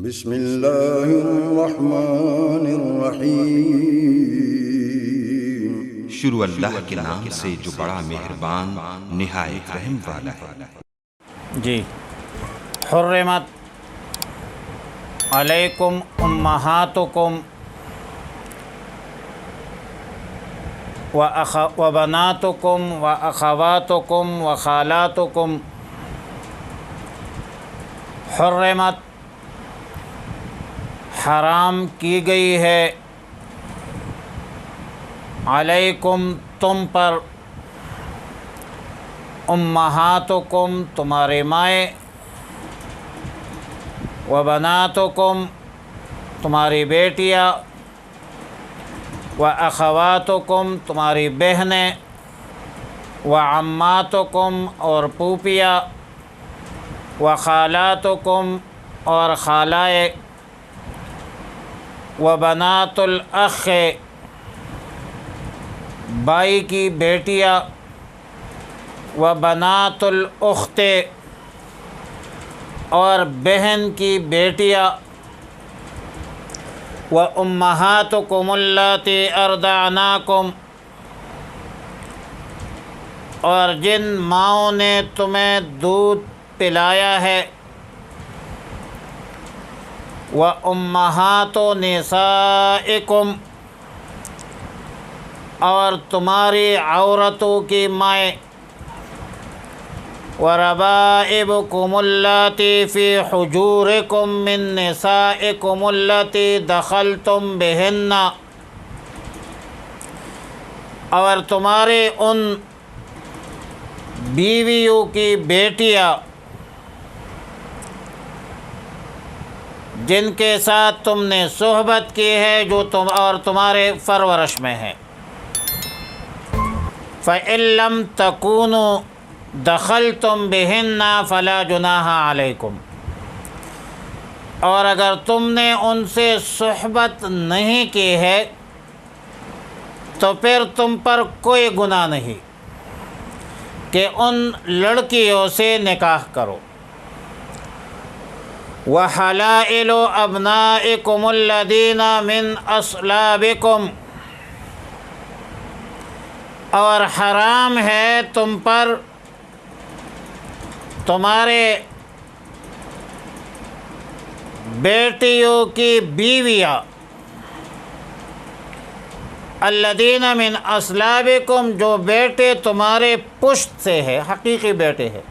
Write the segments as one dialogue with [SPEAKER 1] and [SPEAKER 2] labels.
[SPEAKER 1] بسم اللہ الرحمن الرحیم۔
[SPEAKER 2] شروع اللہ کے نام سے جو بڑا مہربان نہایت رحم والا ہے۔
[SPEAKER 3] جی، حرمت علیکم امہاتکم وبناتکم واخواتکم وخالاتکم۔ حرمت حرام کی گئی ہے، علیکم تم پر، امہاتکم تمہارے مائیں، وبناتکم تمہاری بیٹیاں، واخواتکم تمہاری بہنیں، وعماتکم اور پھوپھیاں، وخالاتکم اور خالائے، وبنات الاخ بھائی کی بیٹیاں، وبنات الاخت اور بہن کی بیٹیاں، وامہاتکم اللاتی ارضعناکم اور جن ماؤں نے تمہیں دودھ پلایا ہے، وامہات نسائکم اور تمہاری عورتوں کی مائیں، وربائبکم اللاتی فی حجورکم من نسائکم اللاتی دخلتم بہن اور تمہارے ان بیویوں کی بیٹیاں جن کے ساتھ تم نے صحبت کی ہے، جو تمہارے پرورش میں ہے۔ فَإِن لَّمْ تَكُونُوا دَخَلْتُمْ بِهِنَّ فَلَا جُنَاحَ عَلَيْكُمْ اور اگر تم نے ان سے صحبت نہیں کی ہے تو پھر تم پر کوئی گناہ نہیں کہ ان لڑکیوں سے نکاح کرو۔ وَحَلَائِلُ أَبْنَائِكُمُ الَّذِينَ مِنْ أَصْلَابِكُمْ اور حرام ہے تم پر تمہارے بیٹیوں کی بیویاں، الذین من اصلابکم جو بیٹے تمہارے پشت سے ہے، حقیقی بیٹے ہیں،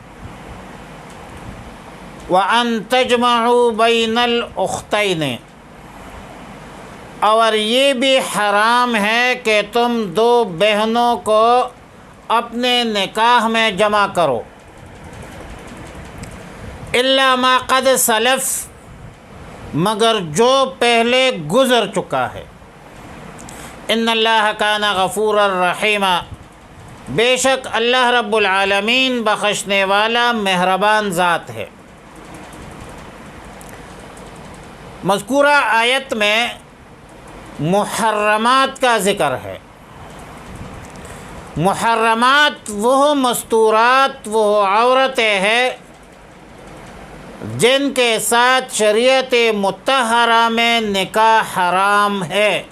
[SPEAKER 3] وَأَن تَجْمَعُوا بَيْنَ الْأُخْتَيْنِ اور یہ بھی حرام ہے کہ تم دو بہنوں کو اپنے نکاح میں جمع کرو، إِلَّا مَا قَدْ سَلَفَ مگر جو پہلے گزر چکا ہے۔ إِنَّ اللَّهَ كَانَ غَفُورًا رَحِيمًا بے شک اللہ رب العالمین بخشنے والا مہربان ذات ہے۔ مذکورہ آیت میں محرمات کا ذکر ہے۔ محرمات وہ مستورات، وہ عورتیں ہیں جن کے ساتھ شریعت مطہرہ میں نکاح حرام ہے۔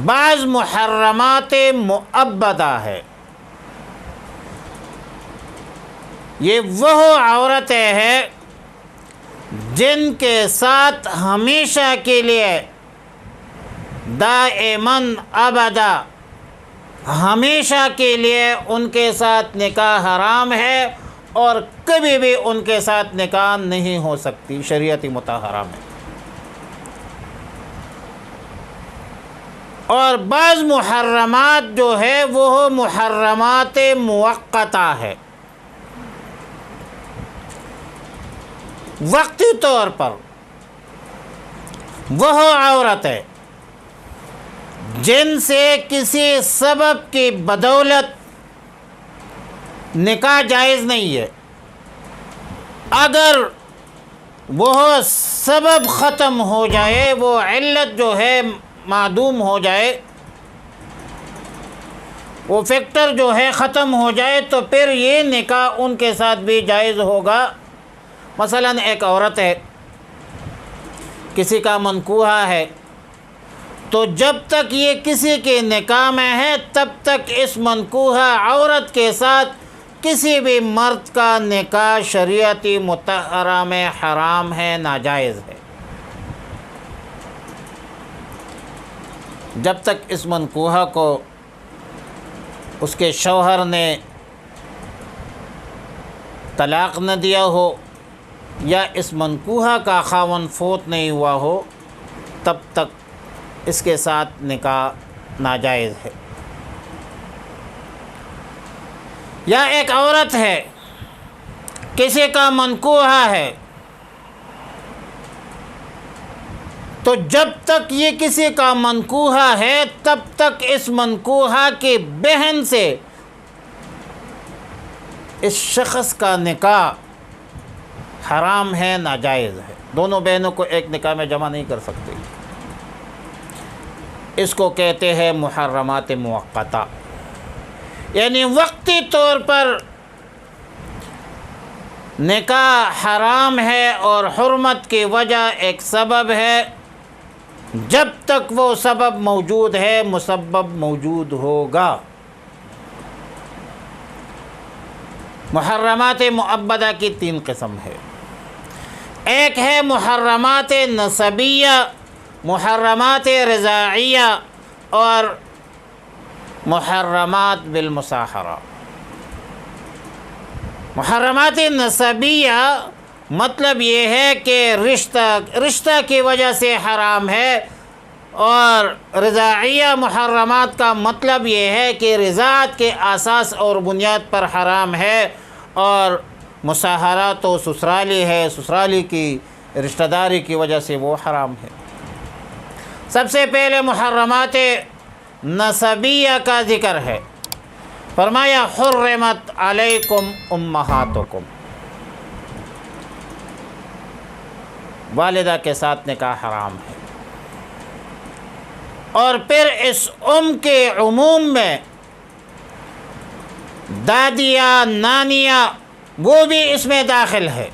[SPEAKER 3] بعض محرمات مؤبدہ ہے، یہ وہ عورتیں ہیں جن کے ساتھ ہمیشہ کے لیے دائماً ابدا ہمیشہ کے لیے ان کے ساتھ نکاح حرام ہے اور کبھی بھی ان کے ساتھ نکاح نہیں ہو سکتی شریعت مطہرہ میں۔ اور بعض محرمات جو ہے وہ محرمات موقتہ ہے، وقتی طور پر وہ عورتیں جن سے کسی سبب کی بدولت نکاح جائز نہیں ہے، اگر وہ سبب ختم ہو جائے، وہ علت جو ہے معدوم ہو جائے، وہ فیکٹر جو ہے ختم ہو جائے تو پھر یہ نکاح ان کے ساتھ بھی جائز ہوگا، مثلا ایک عورت ہے، کسی کا منکوحہ ہے، تو جب تک یہ کسی کے نکاح میں ہے تب تک اس منکوحہ عورت کے ساتھ کسی بھی مرد کا نکاح شریعتی مطہرہ میں حرام ہے، ناجائز ہے۔ جب تک اس منکوحہ کو اس کے شوہر نے طلاق نہ دیا ہو یا اس منکوحہ کا خاوند فوت نہیں ہوا ہو تب تک اس کے ساتھ نکاح ناجائز ہے۔ یا ایک عورت ہے، کسی کا منکوحہ ہے، تو جب تک یہ کسی کا منکوحہ ہے تب تک اس منکوحہ کی بہن سے اس شخص کا نکاح حرام ہے، ناجائز ہے۔ دونوں بہنوں کو ایک نکاح میں جمع نہیں کر سکتے۔ اس کو کہتے ہیں محرمات موقتہ، یعنی وقتی طور پر نکاح حرام ہے اور حرمت کی وجہ ایک سبب ہے، جب تک وہ سبب موجود ہے مسبب موجود ہوگا۔ محرمات مؤبدہ کی 3 قسم ہے۔ ایک ہے محرمات نسبیہ، محرمات رضاعیہ اور محرمات بالمصاہرہ۔ محرمات نسبیہ مطلب یہ ہے کہ رشتہ کی وجہ سے حرام ہے، اور رضاعیہ محرمات کا مطلب یہ ہے کہ رضاعت کے اساس اور بنیاد پر حرام ہے، اور مصاہرہ تو سسرالی ہے، سسرالی کی رشتہ داری کی وجہ سے وہ حرام ہے۔ سب سے پہلے محرمات نسبیہ کا ذکر ہے۔ فرمایا حرمت علیکم امہاتکم، والدہ کے ساتھ نکاح حرام ہے۔ اور پھر اس کے عموم میں دادیاں، نانیاں، وہ بھی اس میں داخل ہے۔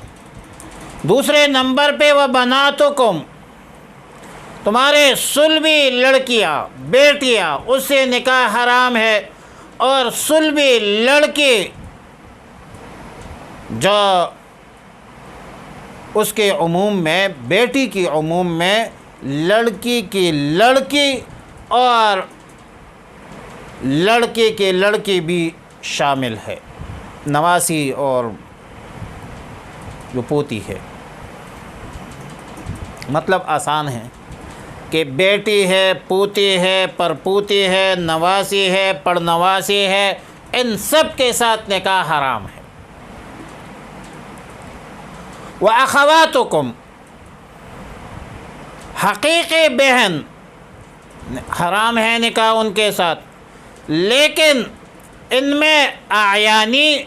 [SPEAKER 3] دوسرے نمبر پہ وبناتکم، تمہارے صلبی لڑکیاں، بیٹیاں، اس سے نکاح حرام ہے۔ اور صلبی لڑکی جو اس کے عموم میں، بیٹی کی عموم میں لڑکی کی لڑکی اور لڑکے کے لڑکی بھی شامل ہے، نواسی اور جو پوتی ہے۔ مطلب آسان ہے کہ بیٹی ہے، پوتی ہے، پرپوتی ہے، نواسی ہے، پڑنواسی ہے، ان سب کے ساتھ نکاح حرام ہے۔ وَأَخَوَاتُكُمْ، حقیقی بہن حرام ہے نکاح ان کے ساتھ، لیکن ان میں اعیانی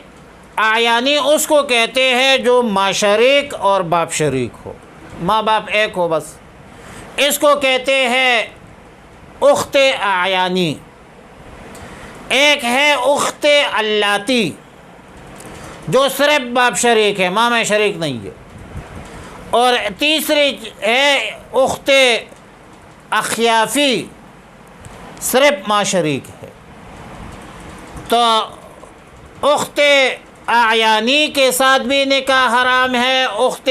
[SPEAKER 3] اس کو کہتے ہیں جو ماں شریک اور باپ شریک ہو، ماں باپ ایک ہو بس، اس کو کہتے ہیں اخت اعیانی۔ ایک ہے اخت اللاتی جو صرف باپ شریک ہے، ماں میں شریک نہیں ہے۔ اور تیسری ہے اخت اخیافی، صرف ماں شریک ہے۔ تو اخت اعیانی کے ساتھ بھی نکاح حرام ہے، اخت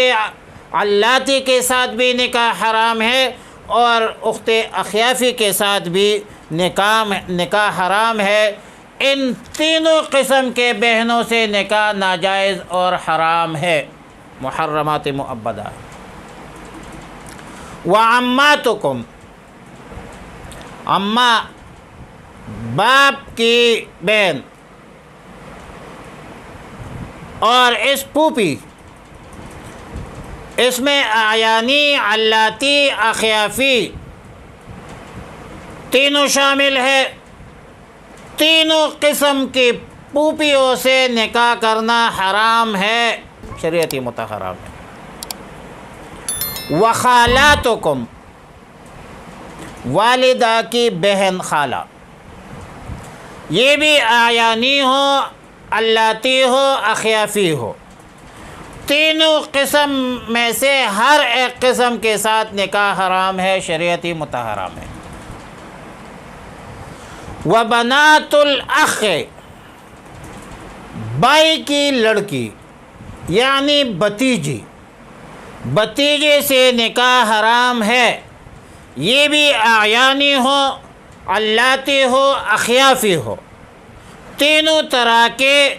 [SPEAKER 3] اللاتی کے ساتھ بھی نکاح حرام ہے، اور اخت اخیافی کے ساتھ بھی نکاح حرام ہے۔ ان تینوں قسم کے بہنوں سے نکاح ناجائز اور حرام ہے، محرمات مؤبدہ ہے۔ وعماتکم، اماں باپ کی بہن، اور اس پھوپھی، اس میں اعیانی، علاتی، اخیافی تینوں شامل ہے۔ تینوں قسم کی پھوپھیوں سے نکاح کرنا حرام ہے، شریعتی مطہرہ میں۔ وخالاتکم، والدہ کی بہن خالہ، یہ بھی اعیانی ہو، اللاتی ہو، اخیافی ہو، تینوں قسم میں سے ہر ایک قسم کے ساتھ نکاح حرام ہے، شریعتی متحرام ہے۔ وبنات الاخ، بھائی کی لڑکی یعنی بھتیجی، بھتیجے سے نکاح حرام ہے، یہ بھی اعیانی ہو، اللاتی ہو، اخیافی ہو، تینوں طرح کے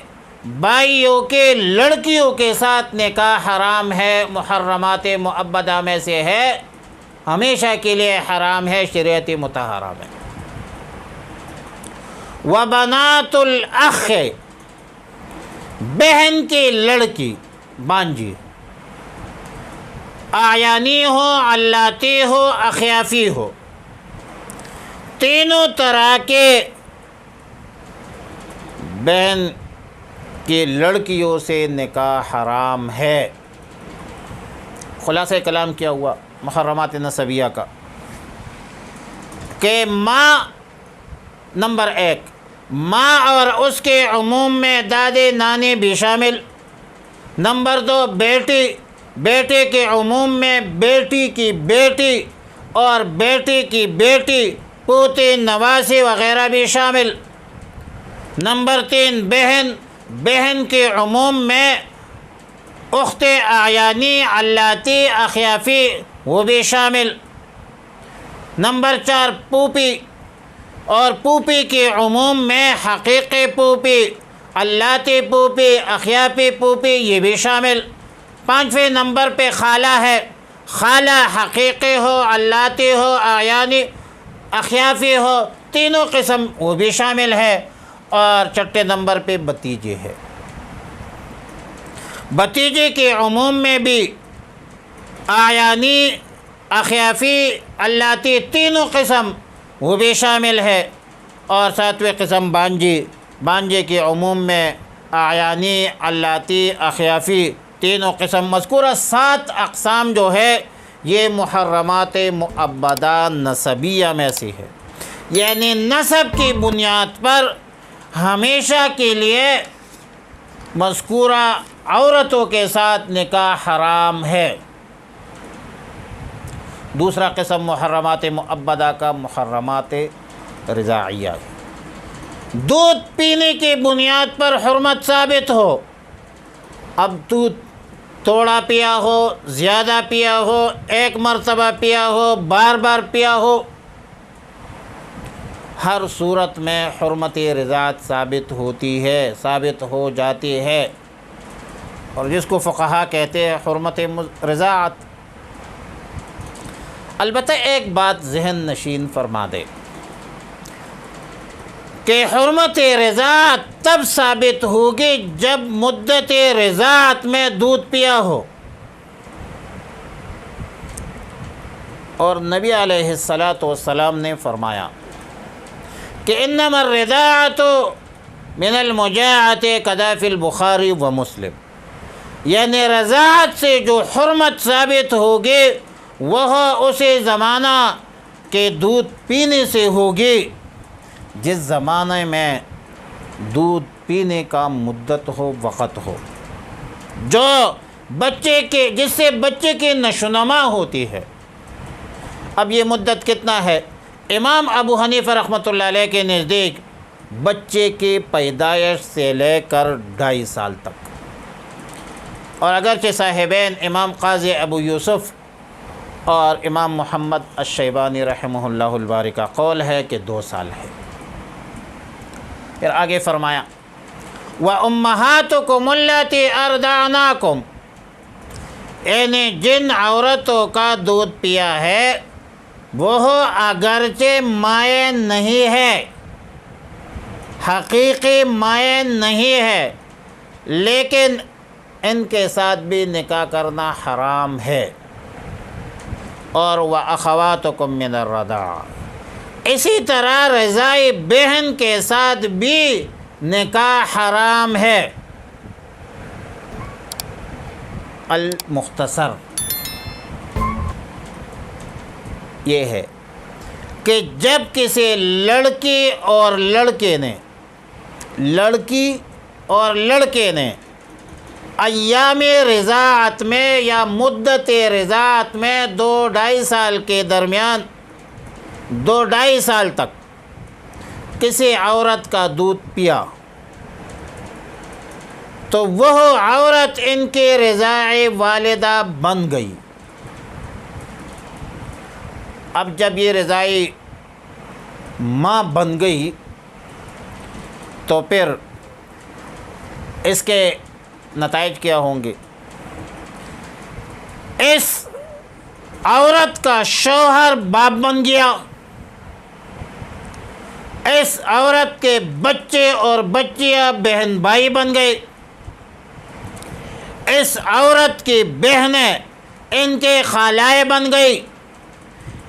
[SPEAKER 3] بھائیوں کے لڑکیوں کے ساتھ نکاح حرام ہے، محرمات مؤبدہ میں سے ہے، ہمیشہ کے لیے حرام ہے، شریعتی متحرام ہے۔ وبنات الاخ، بہن کی لڑکی، بانجی، اعیانی ہو، اللاتی ہو، اخیافی ہو، تینوں طرح کے بہن کی لڑکیوں سے نکاح حرام ہے۔ خلاصہ کلام کیا ہوا محرمات نسبیہ کا کہ ماں، نمبر 1 ماں اور اس کے عموم میں دادے نانے بھی شامل، نمبر 2 بیٹی، بیٹے کے عموم میں بیٹی کی بیٹی اور بیٹی کی بیٹی، پوتے، نواسے وغیرہ بھی شامل، نمبر 3 بہن، بہن کے عموم میں اخت اعیانی، اللاتی، اخیافی وہ بھی شامل، نمبر 4 پھوپھی، اور پھوپھی کے عموم میں حقیقی پھوپھی، اللاتی پھوپھی، اخیافی پھوپھی یہ بھی شامل، 5ویں نمبر پہ خالہ ہے، خالہ حقیقی ہو، اللاتی ہو، اعیانی، اخیافی ہو، تینوں قسم وہ بھی شامل ہے، اور 6 نمبر پہ بھتیجے ہے۔ بھتیجے کے عموم میں بھی اعیانی، اخیافی، اللاتی تینوں قسم وہ بھی شامل ہے، اور 7ویں قسم بانجی، بانجے کے عموم میں اعیانی، اللاتی، اخیافی تینوں قسم، مذکورہ 7 اقسام جو ہے یہ محرمات مؤبدہ نسبیہ میں سے ہے، یعنی نسب کی بنیاد پر ہمیشہ کے لیے مذکورہ عورتوں کے ساتھ نکاح حرام ہے۔ دوسرا قسم محرمات مؤبدہ کا محرمات رضاعیہ، دودھ پینے کی بنیاد پر حرمت ثابت ہو، اب دودھ تھوڑا پیا ہو، زیادہ پیا ہو، ایک مرتبہ پیا ہو، بار بار پیا ہو، ہر صورت میں حرمت رضاعت ثابت ہوتی ہے، ثابت ہو جاتی ہے، اور جس کو فقہا کہتے ہیں حرمت رضاعت۔ البتہ ایک بات ذہن نشین فرما دے کہ حرمت رضاعت تب ثابت ہوگی جب مدت رضاعت میں دودھ پیا ہو، اور نبی علیہ السلام نے فرمایا کہ انما الرضاعۃ من المجاعۃ کذا فی البخاری و مسلم، یعنی رضاعت سے جو حرمت ثابت ہوگی وہ اسی زمانہ کے دودھ پینے سے ہوگی جس زمانے میں دودھ پینے کا مدت ہو، وقت ہو، جو بچے کے، جس سے بچے کی نشوونما ہوتی ہے۔ اب یہ مدت کتنا ہے؟ امام ابو حنیفہ رحمۃ اللہ علیہ کے نزدیک بچے کی پیدائش سے لے کر 2.5 سال تک، اور اگرچہ صاحبین امام قاضی ابو یوسف اور امام محمد الشیبانی رحمہ اللہ الباری کا قول ہے کہ 2 سال ہے۔ پھر آگے فرمایا وَأُمَّهَاتُكُمُ اللَّاتِي أَرْضَعْنَاكُمْ، یعنی جن عورتوں کا دودھ پیا ہے وہ اگرچہ مائیں نہیں ہے، حقیقی مائیں نہیں ہے، لیکن ان کے ساتھ بھی نکاح کرنا حرام ہے، اور وَأَخَوَاتُكُم مِّنَ الرَّضَاعَةِ، اسی طرح رضاعی بہن کے ساتھ بھی نکاح حرام ہے۔ المختصر یہ ہے کہ جب کسی لڑکی اور لڑکے نے ایام رضاعت میں یا مدت رضاعت میں 2-2.5 سال کے درمیان 2-2.5 سال تک کسی عورت کا دودھ پیا تو وہ عورت ان کے رضاع والدہ بن گئی۔ اب جب یہ رضائی ماں بن گئی تو پھر اس کے نتائج کیا ہوں گے؟ اس عورت کا شوہر باپ بن گیا، اس عورت کے بچے اور بچیاں بہن بھائی بن گئے، اس عورت کی بہنیں ان کے خالائے بن گئی،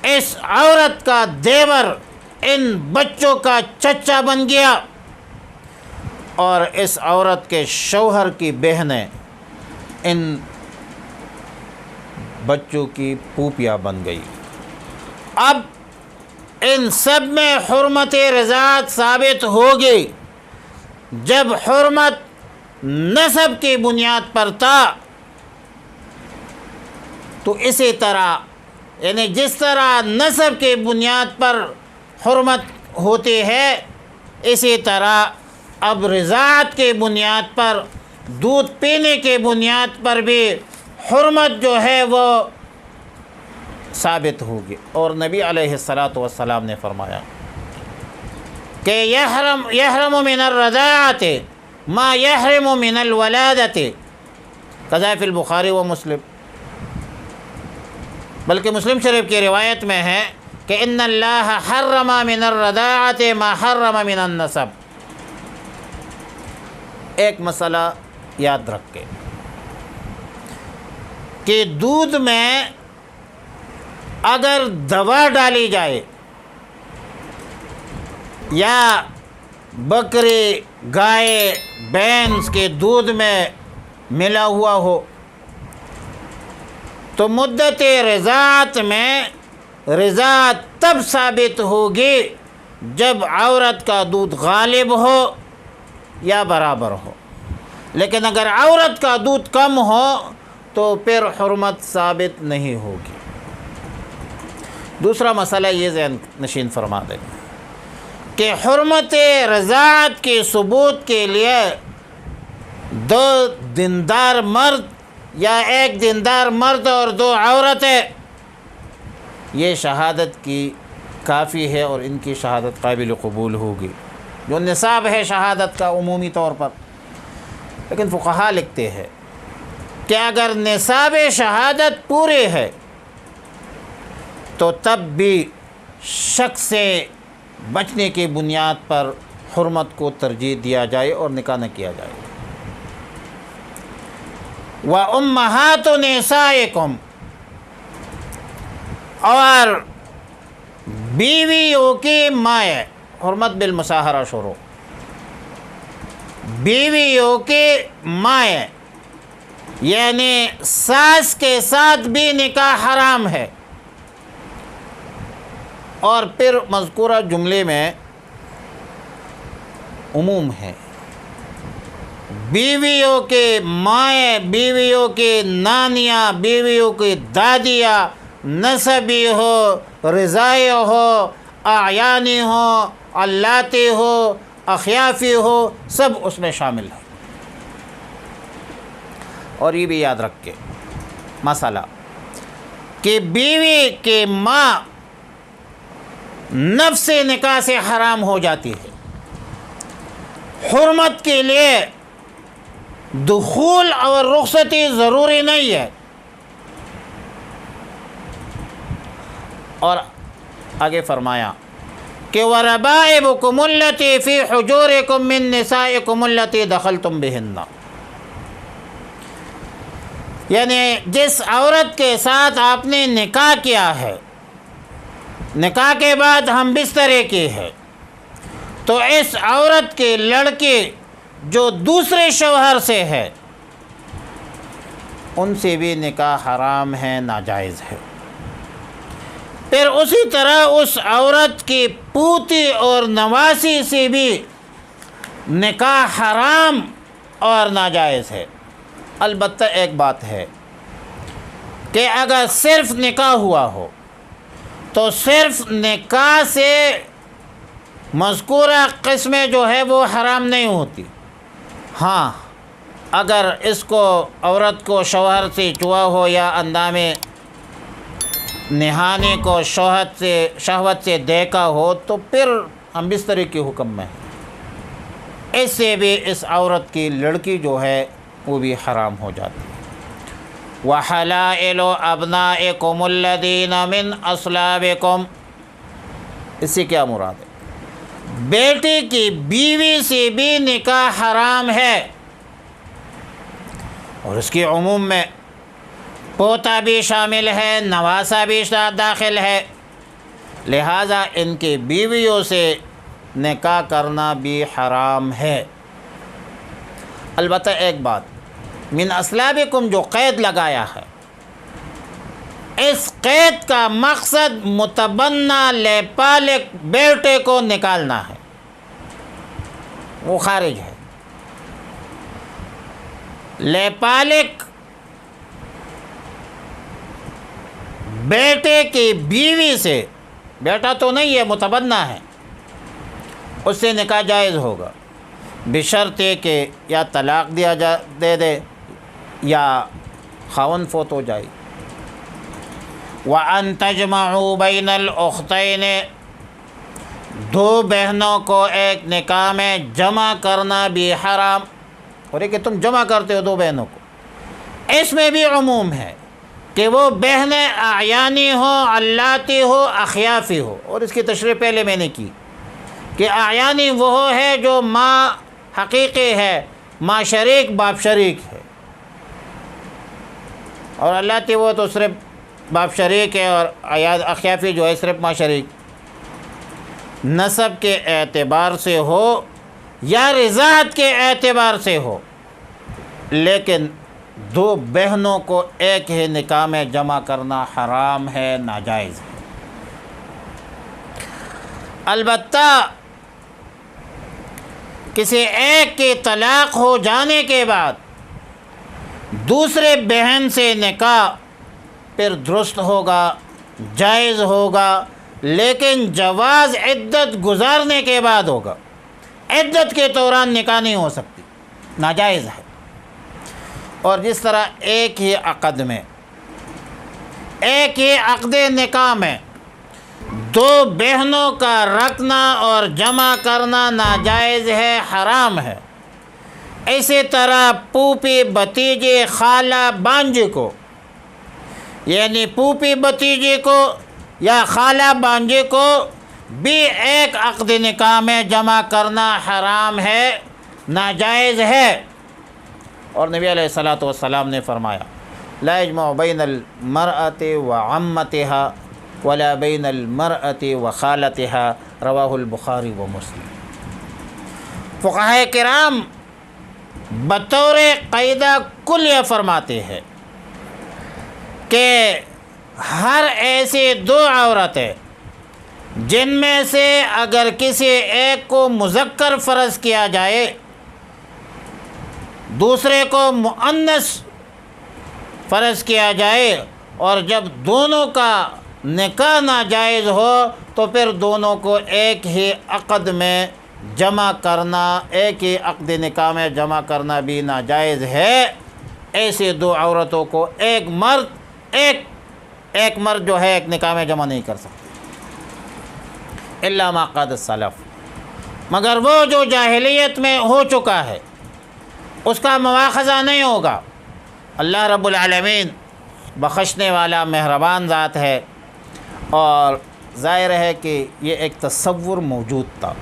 [SPEAKER 3] اس عورت کا دیور ان بچوں کا چچا بن گیا، اور اس عورت کے شوہر کی بہنیں ان بچوں کی پھوپھیاں بن گئی۔ اب ان سب میں حرمت رضاعت ثابت ہوگی۔ جب حرمت نسب کی بنیاد پر تھا تو اسی طرح یعنی جس طرح نسب کی بنیاد پر حرمت ہوتی ہے، اسی طرح اب رضاعت کی بنیاد پر، دودھ پینے کی بنیاد پر بھی حرمت جو ہے وہ ثابت ہوگی۔ اور نبی علیہ السلام نے فرمایا کہ یحرم من الرضاعت ما یحرم من الولادت، کذا فی البخاری و مسلم، بلکہ مسلم شریف کی روایت میں ہے کہ ان اللہ حرم من الرضاعت ما حرم من النسب۔ ایک مسئلہ یاد رکھیں کہ دودھ میں اگر دوا ڈالی جائے یا بکری، گائے، بھینس کے دودھ میں ملا ہوا ہو تو مدت رضاعت میں رضاعت تب ثابت ہوگی جب عورت کا دودھ غالب ہو یا برابر ہو، لیکن اگر عورت کا دودھ کم ہو تو پھر حرمت ثابت نہیں ہوگی۔ دوسرا مسئلہ یہ ذہن نشین فرما دیں کہ حرمت رضاعت کے ثبوت کے لیے 2 دیندار مرد یا 1 دیندار مرد اور 2 عورتیں یہ شہادت کی کافی ہے، اور ان کی شہادت قابل قبول ہوگی، جو نصاب ہے شہادت کا عمومی طور پر۔ لیکن فقہاء لکھتے ہیں کہ اگر نصاب شہادت پورے ہے تو تب بھی شک سے بچنے کی بنیاد پر حرمت کو ترجیح دیا جائے اور نکاح نہ کیا جائے۔ وَأُمَّهَاتُ نِسَائِكُمْ، اور بیویوں کی مائیں، حرمت بالمصاہرہ شروع، بیویوں کی مائیں یعنی ساس کے ساتھ بھی نکاح حرام ہے۔ اور پھر مذکورہ جملے میں عموم ہے، بیویوں کے مائیں، بیویوں کی نانیاں، بیویوں کی دادیاں، نسبی ہو، رضائی ہو، اعیانی ہو، اللاتی ہو، اخیافی ہو، سب اس میں شامل ہے۔ اور یہ بھی یاد رکھیں مسئلہ کہ بیوی کی ماں نفس نکاح سے حرام ہو جاتی ہے، حرمت کے لیے دخول اور رخصتی ضروری نہیں ہے۔ اور آگے فرمایا کہ وَرَبَائِبُكُمُ الَّتِي فِي حُجُورِكُم مِّن نِّسَائِكُمُ الَّتِي دَخَلْتُم بِهِنَّ، یعنی جس عورت کے ساتھ آپ نے نکاح کیا ہے، نکاح کے بعد ہم بسترے کی ہے، تو اس عورت کے لڑکے جو دوسرے شوہر سے ہے ان سے بھی نکاح حرام ہے، ناجائز ہے۔ پھر اسی طرح اس عورت کی پوتی اور نواسی سے بھی نکاح حرام اور ناجائز ہے۔ البتہ ایک بات ہے کہ اگر صرف نکاح ہوا ہو تو صرف نکاح سے مذکورہ قسمیں جو ہے وہ حرام نہیں ہوتی. ہاں اگر اس کو عورت کو شوہر سے چوا ہو یا اندام نہانے کو شہوت سے دیکھا ہو تو پھر ہم بستری کے حکم میں ہیں. اس سے بھی اس عورت کی لڑکی جو ہے وہ بھی حرام ہو جاتی ہے. وَحَلَائِلُ أَبْنَائِكُمُ الَّذِينَ مِنْ أَصْلَابِكُمْ، اس سے کیا مراد ہے؟ بیٹی کی بیوی سے بھی نکاح حرام ہے، اور اس کے عموم میں پوتا بھی شامل ہے، نواسا بھی داخل ہے. لہذا ان کی بیویوں سے نکاح کرنا بھی حرام ہے. البتہ ایک بات، من اسلابکم جو قید لگایا ہے، اس قید کا مقصد متبنہ لیپالک بیٹے کو نکالنا ہے، وہ خارج ہے. لیپالک بیٹے کی بیوی سے، بیٹا تو نہیں ہے متبنہ ہے، اس سے نکاح جائز ہوگا بشرط کہ یا طلاق دے دے یا خاوند فوت ہو جائے. وَأَن تَجْمَعُوا بَيْنَ الْأُخْتَيْنِ، دو بہنوں کو ایک نکاح میں جمع کرنا بھی حرام. اور یہ کہ تم جمع کرتے ہو دو بہنوں کو، اس میں بھی عموم ہے کہ وہ بہنیں اعیانی ہو، علاتی ہو، اخیافی ہو. اور اس کی تشریح پہلے میں نے کی کہ اعیانی وہ ہے جو ماں حقیقی ہے، ماں شریک باپ شریک ہے، اور علاتی وہ تو صرف باپ شریک ہے، اور اخیافی جو ہے صرف ماں شریک. نسب کے اعتبار سے ہو یا رضاعت کے اعتبار سے ہو، لیکن دو بہنوں کو ایک ہی نکاح میں جمع کرنا حرام ہے، ناجائز ہے. البتہ کسی ایک کی طلاق ہو جانے کے بعد دوسرے بہن سے نکاح پھر درست ہوگا، جائز ہوگا، لیکن جواز عدت گزارنے کے بعد ہوگا. عدت کے دوران نکاح نہیں ہو سکتی، ناجائز ہے. اور جس طرح ایک ہی عقد میں، ایک ہی عقد نکاح میں دو بہنوں کا رکھنا اور جمع کرنا ناجائز ہے، حرام ہے، اسی طرح پھوپھی بھتیجے خالہ بانجی کو، یعنی پھوپھی بھتیجے کو یا خالہ بانجی کو بھی ایک عقد نکاح میں جمع کرنا حرام ہے، ناجائز ہے. اور نبی علیہ الصلوۃ والسلام نے فرمایا لا یجمع بین المرأۃ وعمتها ولا بین المرأۃ وخالتها، رواہ البخاری و مسلم. فقہائے کرام بطور قاعدہ کلیہ فرماتے ہیں کہ ہر ایسی دو عورتیں جن میں سے اگر کسی ایک کو مذکر فرض کیا جائے، دوسرے کو مؤنث فرض کیا جائے، اور جب دونوں کا نکاح ناجائز ہو تو پھر دونوں کو ایک ہی عقد میں جمع کرنا، ایک ہی عقد نکاح میں جمع کرنا بھی ناجائز ہے. ایسے دو عورتوں کو ایک مرد جو ہے ایک نکاح میں جمع نہیں کر سکتے، الا ما قد سلف، مگر وہ جو جاہلیت میں ہو چکا ہے اس کا مواخذہ نہیں ہوگا. اللہ رب العالمین بخشنے والا مہربان ذات ہے، اور ظاہر ہے کہ یہ ایک تصور موجود تھا.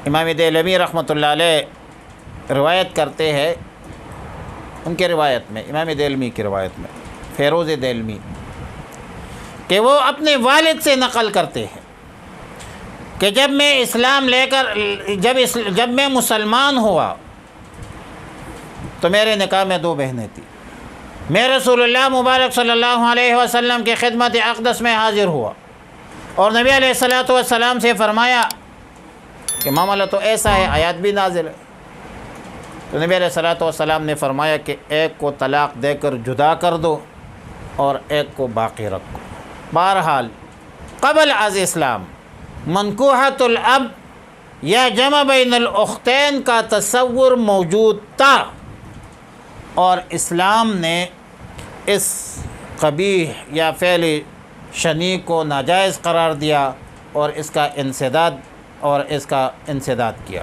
[SPEAKER 3] امام دہلوی رحمۃ اللہ علیہ روایت کرتے ہیں، ان کے روایت میں، امام دہلوی کی روایت میں، فیروز دہلوی، کہ وہ اپنے والد سے نقل کرتے ہیں کہ جب میں اسلام لے کر جب میں مسلمان ہوا تو میرے نکاح میں دو بہنیں تھیں. میں رسول اللہ مبارک صلی اللہ علیہ وسلم کی خدمت اقدس میں حاضر ہوا، اور نبی علیہ الصلوۃ والسلام سے فرمایا کہ معاملہ تو ایسا ہے، آیات بھی نازل ہے. تو نبی علیہ الصلوۃ والسلام نے فرمایا کہ ایک کو طلاق دے کر جدا کر دو اور ایک کو باقی رکھو۔ بہرحال قبل از اسلام منکوحۃ الاب یا جمع بین الاختین کا تصور موجود تھا، اور اسلام نے اس قبیح یا فعل شنیع کو ناجائز قرار دیا اور اس کا انسداد کیا۔